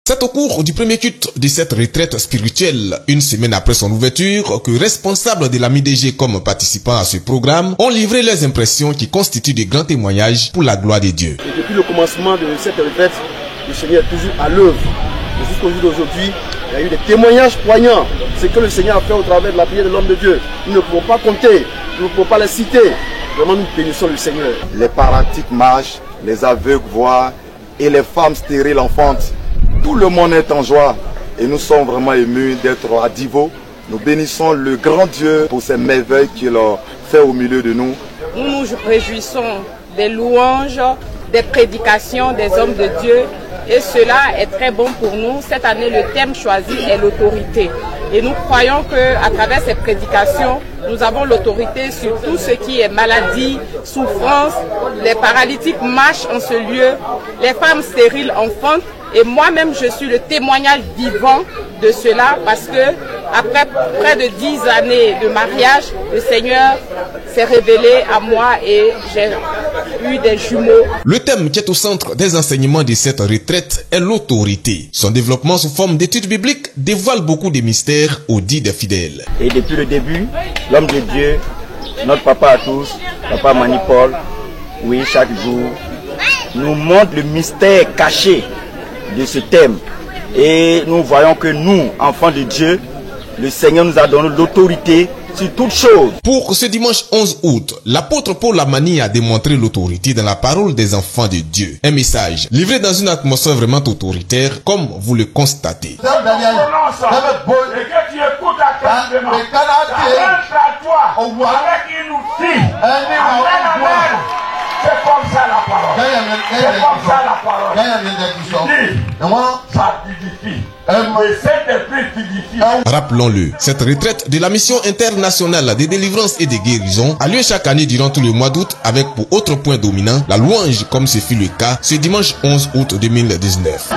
C'est au cours du premier culte de cette retraite spirituelle, une semaine après son ouverture, que responsables de la MIDG comme participants à ce programme ont livré leurs impressions qui constituent de grands témoignages pour la gloire de Dieu. Et depuis le commencement de cette retraite, le Seigneur est toujours à l'œuvre. Jusqu'au jour d'aujourd'hui, il y a eu des témoignages poignants. Ce que le Seigneur a fait au travers de la prière de l'homme de Dieu. Nous ne pouvons pas compter, nous ne pouvons pas les citer. Vraiment, nous bénissons le Seigneur. Les paralytiques marchent, les aveugles voient et les femmes stériles enfantent. Tout le monde est en joie et nous sommes vraiment émus d'être à Divo. Nous bénissons le grand Dieu pour ces merveilles qu'il a fait au milieu de nous. Nous nous réjouissons des louanges, des prédications des hommes de Dieu et cela est très bon pour nous. Cette année, le thème choisi est l'autorité. Et nous croyons qu'à travers ces prédications, nous avons l'autorité sur tout ce qui est maladie, souffrance. Les paralytiques marchent en ce lieu, les femmes stériles enfantent. Et moi-même, je suis le témoignage vivant de cela parce que après près de 10 années de mariage, le Seigneur s'est révélé à moi et j'ai eu des jumeaux. Le thème qui est au centre des enseignements de cette retraite est l'autorité. Son développement sous forme d'études bibliques dévoile beaucoup de mystères aux dits des fidèles. Et depuis le début, l'homme de Dieu, notre papa à tous, papa Manipol, oui, chaque jour, nous montre le mystère caché de ce thème. Et nous voyons que nous, enfants de Dieu, le Seigneur nous a donné l'autorité sur toutes choses. Pour ce dimanche 11 août, l'apôtre Paul Lamani a démontré l'autorité dans la parole des enfants de Dieu. Un message livré dans une atmosphère vraiment autoritaire, comme vous le constatez. C'est comme ça la parole. C'est comme ça la parole. Ça digifie. Rappelons-le, cette retraite de la mission internationale de délivrance et de guérison a lieu chaque année durant tout le mois d'août avec pour autre point dominant la louange comme ce fut le cas ce dimanche 11 août 2019.